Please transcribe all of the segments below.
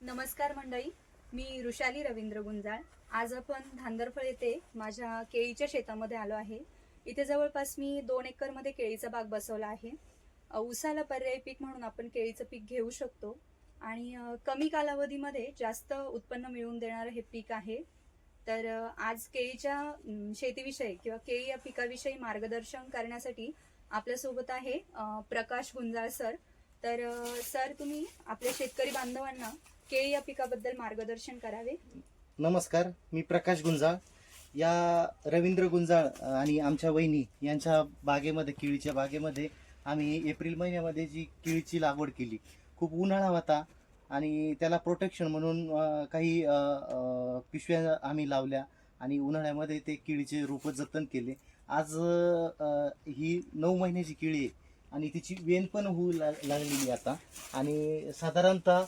नमस्कार मंडळी, मी ऋषाली रवींद्र गुंजाळ. आज आपण धांदरफळ येथे माझ्या केळीच्या शेतामध्ये आलो आहे. इथे जवळपास मी 2 एकरमध्ये केळीचा बाग बसवला आहे. ऊसाला पर्यायी पीक म्हणून आपण केळीचं पीक घेऊ शकतो आणि कमी कालावधीमध्ये जास्त उत्पन्न मिळवून देणारं हे पीक आहे. तर आज केळीच्या शेतीविषयी किंवा केळी या पिकाविषयी मार्गदर्शन करण्यासाठी आपल्यासोबत आहे प्रकाश गुंजाळ सर. तर सर, तुम्ही आपल्या शेतकरी बांधवांना केळी या पिकाबद्दल मार्गदर्शन करावे. नमस्कार, मी प्रकाश गुंजाळ. या रवींद्र गुंजाळ आणि आमच्या वहिनी यांच्या बागेमध्ये, केळीच्या बागेमध्ये आम्ही एप्रिल महिन्यामध्ये जी केळीची लागवड केली. खूप उन्हाळा होता आणि त्याला प्रोटेक्शन म्हणून काही पिशव्या आम्ही लावल्या आणि उन्हाळ्यामध्ये ते केळीचे रोपं जतन केले. आज ही 9 महिन्याची केळी आहे आणि तिची वेन पण होऊ लागलेली आता. आणि साधारणतः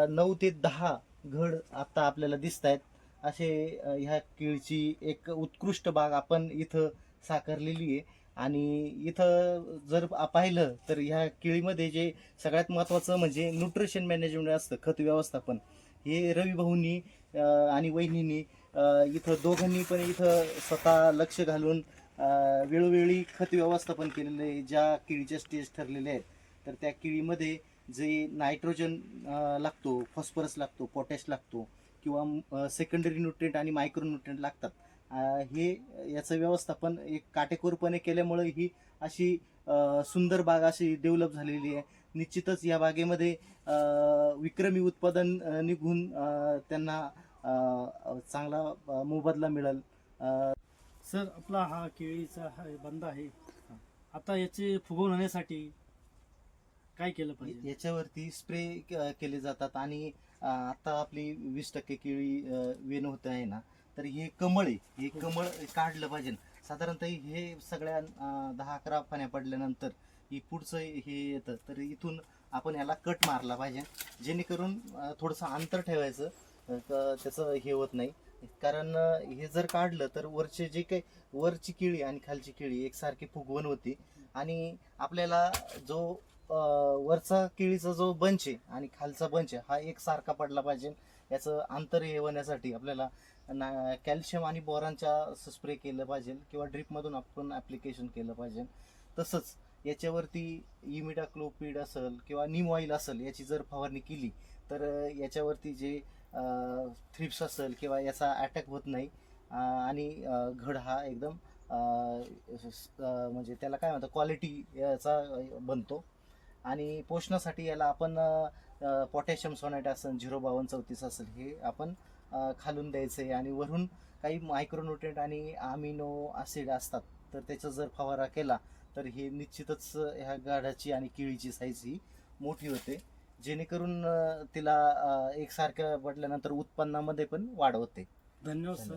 9 ते 10 घड आता आपल्याला दिसत आहेत. असे ह्या केळीची एक उत्कृष्ट बाग आपण इथं साकारलेली आहे. आणि इथं जर पाहिलं तर ह्या केळीमध्ये जे सगळ्यात महत्त्वाचं म्हणजे न्यूट्रिशन मॅनेजमेंट असतं, खत व्यवस्थापन. हे रवी भाऊंनी आणि वहिनींनी इथं दोघांनी पण इथं स्वतः लक्ष घालून वेळोवेळी खत व्यवस्थापन केलेलं आहे. ज्या केळीच्या स्टेज ठरलेले आहेत तर त्या केळीमध्ये जे नायट्रोजन लागतो, फॉस्फरस लागतो, पोटॅश लागतो किंवा सेकंडरी न्यूट्रिएंट आणि मायक्रो न्यूट्रिएंट लागतात, हे याचं व्यवस्थापन एक काटेकोरपणे केल्यामुळे ही अशी सुंदर बाग अशी डेव्हलप झालेली आहे. निश्चितच या बागेमध्ये विक्रमी उत्पादन निघून त्यांना चांगला मोबदला मिळेल. सर, आपला हा केळीचा हा बंद आहे. आता याचे फुगवून होण्यासाठी काय केलं पाहिजे? याच्यावरती स्प्रे केले जातात आणि आता आपली 20% केळी वेन होत आहे ना, तर हे कमळ आहे. हे कमळ काढलं पाहिजे. साधारणतः हे सगळ्या 10-11 पाण्या पडल्यानंतर ही पुढचं हे येतं, तर इथून आपण याला कट मारला पाहिजे, जेणेकरून थोडंसं अंतर ठेवायचं, त्याचं हे होत नाही. कारण हे जर काढलं तर वरचे जे काही वरची केळी आणि खालची केळी एकसारखी फुगवण होती आणि आपल्याला जो वरचा केळीचा जो बंच आहे आणि खालचा बंच आहे हा एकसारखा पडला पाहिजे. याचं अंतर हे होण्यासाठी आपल्याला कॅल्शियम आणि बोरानचा स्प्रे केलं पाहिजे किंवा ड्रिपमधून आपण ॲप्लिकेशन केलं पाहिजे. तसंच याच्यावरती इमिडाक्लोपिड असेल किंवा नीम ऑइल असेल याची जर फवारणी केली तर याच्यावरती जे थ्रिप्स असेल किंवा याचा अटॅक होत नाही आणि घड हा एकदम म्हणजे त्याला काय म्हणतात, क्वालिटी याचा बनतो. आणि पोषणासाठी याला आपण पोटॅशियम सोनाईट असेल, 05234 असेल, हे आपण खालून द्यायचं आहे. आणि वरून काही मायक्रोन्युट्रिएंट आणि अमिनो ॲसिड असतात, तर त्याचा जर फवारा केला तर हे निश्चितच ह्या गाढाची आणि केळीची साईज ही मोठी होते, जेणेकरून तिला एकसारख्या पडल्यानंतर उत्पन्नामध्ये पण वाढ होते. धन्यवाद सर.